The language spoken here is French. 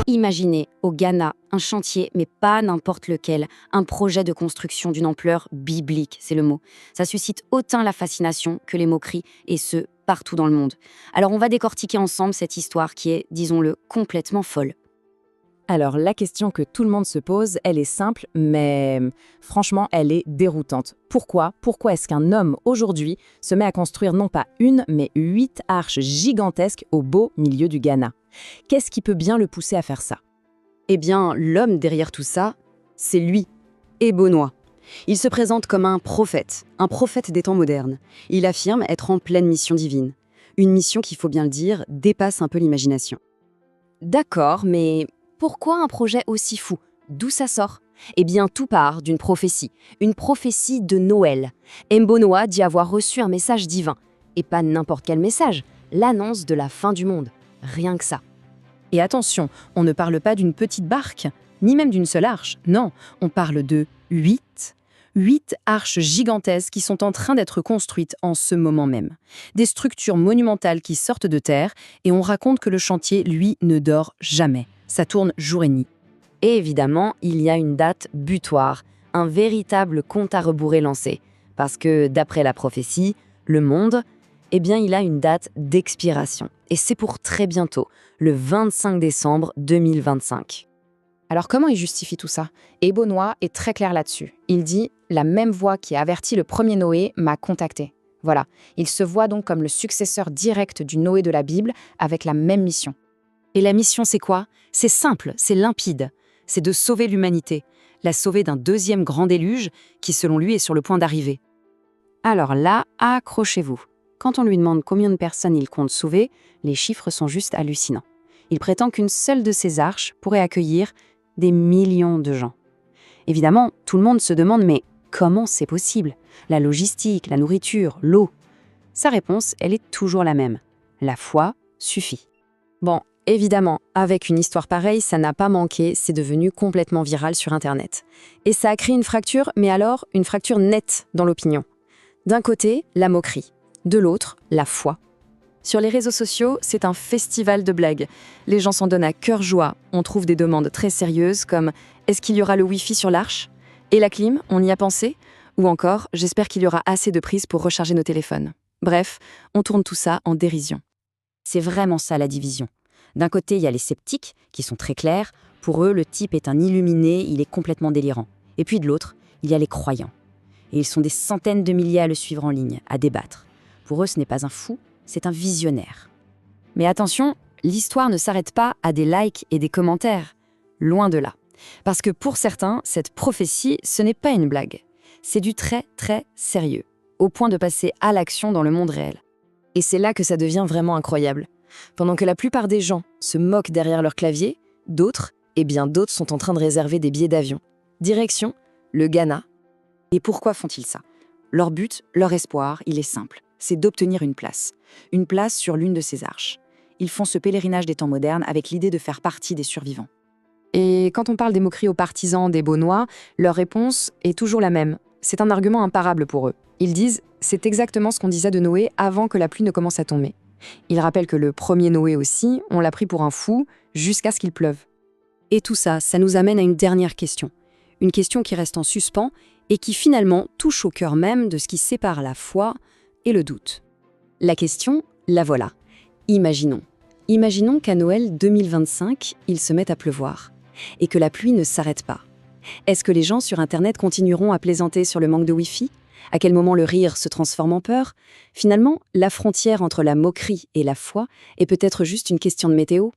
Imaginez au Ghana un chantier, mais pas n'importe lequel, un projet de construction d'une ampleur biblique, c'est le mot. Ça suscite autant la fascination que les moqueries, et ce, partout dans le monde. Alors on va décortiquer ensemble cette histoire qui est, disons-le, complètement folle. Alors, la question que tout le monde se pose, elle est simple, mais franchement, elle est déroutante. Pourquoi est-ce qu'un homme, aujourd'hui, se met à construire non pas une, mais 8 arches gigantesques au beau milieu du Ghana? Qu'est-ce qui peut bien le pousser à faire ça? Eh bien, l'homme derrière tout ça, c'est lui, Ebonois. Il se présente comme un prophète des temps modernes. Il affirme être en pleine mission divine. Une mission qui, faut bien le dire, dépasse un peu l'imagination. D'accord, mais pourquoi un projet aussi fou? D'où ça sort? Eh bien, tout part d'une prophétie. Une prophétie de Noël. Ebonois dit avoir reçu un message divin. Et pas n'importe quel message, l'annonce de la fin du monde. Rien que ça. Et attention, on ne parle pas d'une petite barque, ni même d'une seule arche. Non, on parle de 8 arches gigantesques qui sont en train d'être construites en ce moment même. Des structures monumentales qui sortent de terre, et on raconte que le chantier, lui, ne dort jamais. Ça tourne jour et nuit. Et évidemment, il y a une date butoir, un véritable compte à rebours est lancé. Parce que, d'après la prophétie, le monde, eh bien, il a une date d'expiration. Et c'est pour très bientôt, le 25 décembre 2025. Alors comment il justifie tout ça? Ebonois est très clair là-dessus. Il dit « La même voix qui a averti le premier Noé m'a contacté ». Voilà, il se voit donc comme le successeur direct du Noé de la Bible avec la même mission. Et la mission, c'est quoi? C'est simple, c'est limpide. C'est de sauver l'humanité, la sauver d'un deuxième grand déluge qui, selon lui, est sur le point d'arriver. Alors là, accrochez-vous. Quand on lui demande combien de personnes il compte sauver, les chiffres sont juste hallucinants. Il prétend qu'une seule de ces arches pourrait accueillir des millions de gens. Évidemment, tout le monde se demande, mais comment c'est possible? La logistique, la nourriture, l'eau. Sa réponse, elle est toujours la même. La foi suffit. Bon, évidemment, avec une histoire pareille, ça n'a pas manqué, c'est devenu complètement viral sur Internet. Et ça a créé une fracture, mais alors une fracture nette dans l'opinion. D'un côté, la moquerie. De l'autre, la foi. Sur les réseaux sociaux, c'est un festival de blagues. Les gens s'en donnent à cœur joie. On trouve des demandes très sérieuses comme « Est-ce qu'il y aura le Wi-Fi sur l'arche ?» Et la clim, on y a pensé? Ou encore « J'espère qu'il y aura assez de prises pour recharger nos téléphones ?» Bref, on tourne tout ça en dérision. C'est vraiment ça la division. D'un côté, il y a les sceptiques, qui sont très clairs. Pour eux, le type est un illuminé, il est complètement délirant. Et puis de l'autre, il y a les croyants. Et ils sont des centaines de milliers à le suivre en ligne, à débattre. Pour eux, ce n'est pas un fou, c'est un visionnaire. Mais attention, l'histoire ne s'arrête pas à des likes et des commentaires. Loin de là. Parce que pour certains, cette prophétie, ce n'est pas une blague. C'est du très, très sérieux, au point de passer à l'action dans le monde réel. Et c'est là que ça devient vraiment incroyable. Pendant que la plupart des gens se moquent derrière leur clavier, d'autres sont en train de réserver des billets d'avion. Direction, le Ghana. Et pourquoi font-ils ça? Leur but, leur espoir, il est simple. C'est d'obtenir une place sur l'une de ces arches. Ils font ce pèlerinage des temps modernes avec l'idée de faire partie des survivants. Et quand on parle des moqueries aux partisans des Ebonois, leur réponse est toujours la même. C'est un argument imparable pour eux. Ils disent « c'est exactement ce qu'on disait de Noé avant que la pluie ne commence à tomber ». Ils rappellent que le premier Noé aussi, on l'a pris pour un fou jusqu'à ce qu'il pleuve. Et tout ça, ça nous amène à une dernière question. Une question qui reste en suspens et qui finalement touche au cœur même de ce qui sépare la foi et le doute. La question, la voilà. Imaginons qu'à Noël 2025, il se mette à pleuvoir et que la pluie ne s'arrête pas. Est-ce que les gens sur Internet continueront à plaisanter sur le manque de Wi-Fi? À quel moment le rire se transforme en peur? Finalement, la frontière entre la moquerie et la foi est peut-être juste une question de météo.